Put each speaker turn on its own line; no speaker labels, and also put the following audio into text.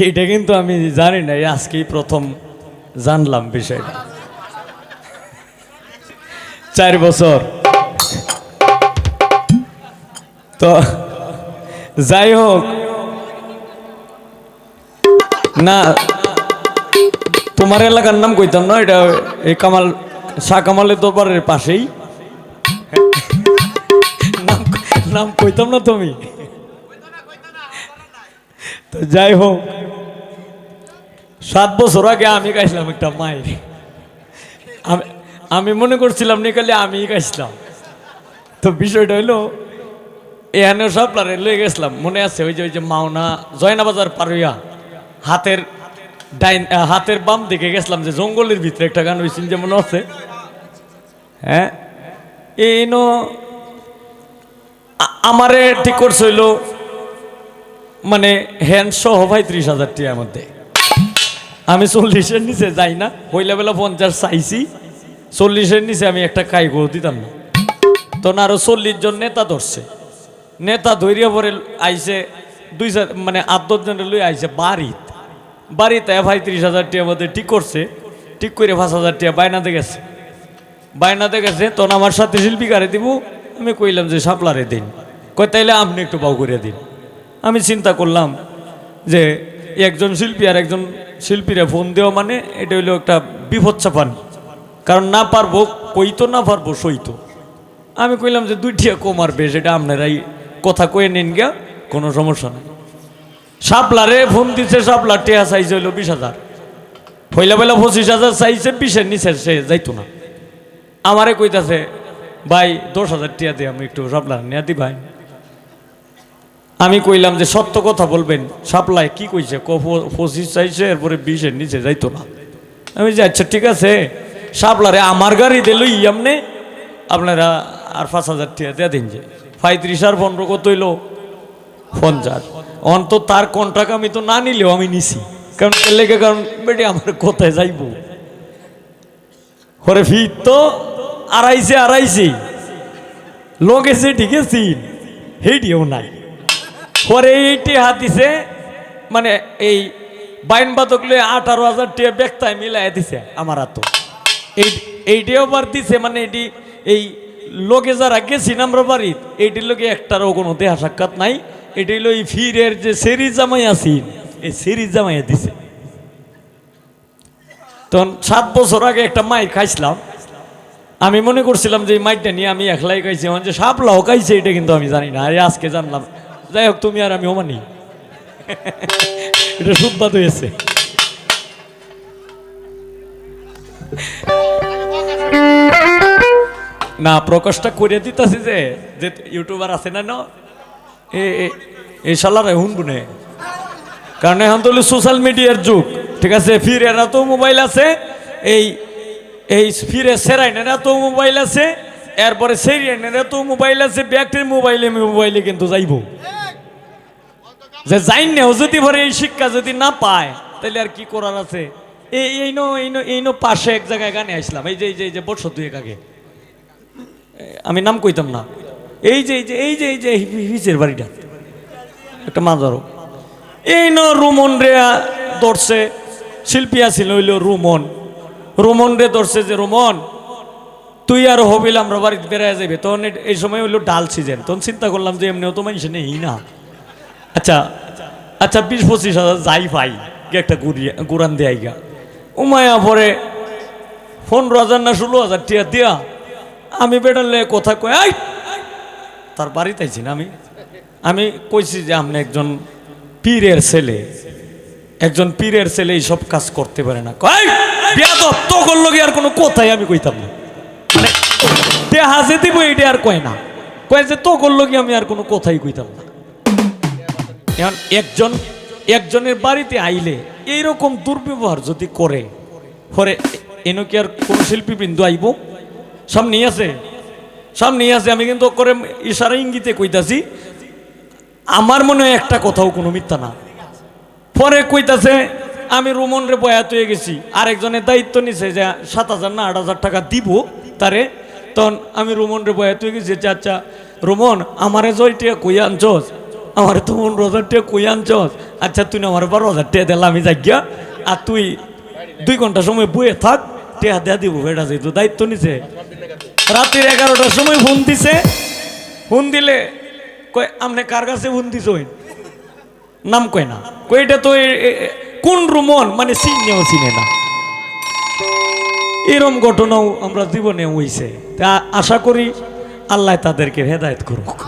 এটা কিন্তু আমি জানি না, আজকেই প্রথম জানলাম বিষয়টা। 4 বছর তো যাই হোক না, তোমার এলাকার নাম কইতাম না, এটা এই কামাল শাহ কামালের দরবারের পাশেই। নাম কইতাম না তুমি। তো যাই হোক 7 বছর আগে আমি গাইছিলাম একটা মায়ের। আমি মনে করছিলাম নিকালে আমি গাইছিলাম। তো বিষয়টা হইলো এখানেও সাপলারে লয়ে গেছিলাম, মনে আছে ওই যে মাওনা জয়নাবাজার পার হইয়া হাতের বাম দিকে গেছিলাম, যে জঙ্গলের ভিতরে একটা গান হয়েছিল যে মনে আছে। হ্যাঁ, এই আমারে ঠিক করছে হইলো মানে হ্যান্ড সহ ভাই 30,000 টাকার মধ্যে। আমি 40-এর নিচে যাই না, হইলা বেলা 50 চাইছি, 40-এর নিচে আমি একটা কাই করে দিতাম না। তখন আরো 40 জন নেতা ধরছে, নেতা ধৈর্য পরে আইসে 2 মানে 8-10 জনের লই আইসে বাড়িতে ভাই 30,000 টাকার মধ্যে ঠিক করছে। ঠিক করে 5,000 টাকা বাইনাতে গেছে। তখন আমার সাথে শিল্পীকারে দিব, আমি কইলাম যে সাপলারে দিন, কই তাইলে আপনি একটু বাউ করে দিন। আমি চিন্তা করলাম যে একজন শিল্পী আর একজন শিল্পীরা ফোন দেওয়া মানে এটা হইলো একটা বিপদ চাপান, কারণ না পারবো কইতো, না পারবো সইতো। আমি কইলাম যে 2 টাকা কম আর বেশ, এটা আপনারাই কথা কয়ে নিন গা, কোনো সমস্যা নেই। সাপলারে ফোন দিচ্ছে, সাপলার টেয়া চাইছে হইলো 20,000, হইলা বেলা 25,000 চাইছে, 20-এর নিচে সে যাইতো না। আমারে কইতাছে ভাই 10,000 টাকা দিয়ে আমি একটু সাপলার নিয়ে দি ভাই। আমি কইলাম যে সত্য কথা বলবেন, সাপ্লাই কি কইছে, 25 চাইছে, এরপরে 20-এর নিচে যাইতো না। আমি যে আচ্ছা ঠিক আছে, সাপলারে আমার গাড়ি দিল ইয়ামনে আপনারা আর 5,000 টাকা দিয়ে দিন। যে 35 আর 15 কত হইল 50। অন্ত তার কন্ট্রাক্ট আমি তো না নিলেও আমি নিছি, কারণ লেগে, কারণ বেটি আমার কোথায় যাইব। হরে ফির তো আড়াইছে লগেছে, ঠিক আছে হেইটিও নাই। পরে এইটি হাত দিছে, মানে এই বাইন বাদক লয়ে 18,000 টাকা ব্যক্তায় মিলাই দিছে আমার হাত। এইটিও বার দিছে, মানে এটি এই লোকে যারা গেছি আমরা বাড়ির, এইটির লোকে একটারও কোনো দেহা সাক্ষাৎ নাই। এটি হলো এই ফিরের যে সেরি জামাই আছি, এই সেরি জামাইয়া দিছে। তখন 7 বছর আগে একটা মাইর খাইছিলাম, আমি মনে করছিলাম যে এই মাইরটা নিয়ে আমি একলাই খাইছি, যে সাপলাও খাইছে এটা কিন্তু আমি জানি না, আজকে জানলাম। যাই হোক, তুমি আর আমি ওমানি, এটা সুবাদ হয়েছে। না প্রকাশটা করে দিতেছি যে ইউটিউবার আছে না এই শালারে হুনবুনে, কারণ এখন তো সোশ্যাল মিডিয়ার যুগ, ঠিক আছে। ফিরের এত মোবাইল আছে, এই ফিরে সেরাইনের এত মোবাইল আছে, এরপরে সেরিয়ানের এত মোবাইল আছে, ব্যাগটির মোবাইলে কিন্তু যাইব যে যাই নেও, যদি পরে এই শিক্ষা যদি না পায় তাহলে আর কি করার আছে। এই পাশে এক জায়গায় গানে আসলাম, এই যে বছর 2 আগে, আমি নাম কইতাম না, এই যে হিচের বাড়িটা একটা মাজারও, রুমন রে ধরছে, শিল্পী আছিল হইল রুমন রে ধরছে যে রুমন তুই আর হবিল আমরা বাড়িতে বেড়ায় যাবে। তখন এই সময় হইলো ডাল সিজন, তখন চিন্তা করলাম যে এমনিও তো মানুষ নেই না, আচ্ছা 20-25,000 যাই পাই একটা গুরান দেয় গা উমায়া, পরে 15,000 না 16,000 টাকা দিয়া আমি বেড়ালে কথা কয় তার বাড়িতে আইছি না। আমি কইছি যে আপনি একজন পীরের ছেলে এইসব কাজ করতে পারে না। কয় বেয়াদব, তো করলো কি আর কোনো কথাই আমি কইতাম না, মানে হাসে দিব এইটা আর কয় না, কয় যে তো করলো কি আমি আর কোনো কথাই কইতাম না। এখন একজনের বাড়িতে আইলে এইরকম দুর্ব্যবহার যদি করে, পরে এনো কি আর কোন শিল্পীবৃন্দ আইব? সামনেই আছে। আমি কিন্তু করে ইশারা ইঙ্গিতে কইতাছি, আমার মনে হয় একটা কথাও কোনো মিথ্যা না। পরে কইতাছে আমি রুমন রে বয়াত হয়ে গেছি, আরেকজনের দায়িত্ব নিছে যে 7,000 না 8,000 টাকা দিব তারে। তখন আমি রুমন রে বয়াত হয়ে গেছি, আচ্ছা রুমন আমারে জয়টিয়া কই আনছস, আমার তো 15,000 টাকা কই আনছস? আচ্ছা তুই না আমার 12,000 টাকা দিলাম আমি যাই গিয়া, আর তুই 2 ঘন্টা সময় বয়ে থাক, টেহা দেয়া দিব। এটা যেহেতু দায়িত্ব নিছে, রাত্রির 11টার সময় ফোন দিছে। ফোন দিলে কয় আপনি কার কাছে ফোন দিছ? নাম কয় না, কই এটা তো কোন রুমন, মানে চিনেও চিনে না। এরম ঘটনাও আমরা জীবনে হইছে। তা আশা করি আল্লাহ তাদেরকে হেদায়েত করুক।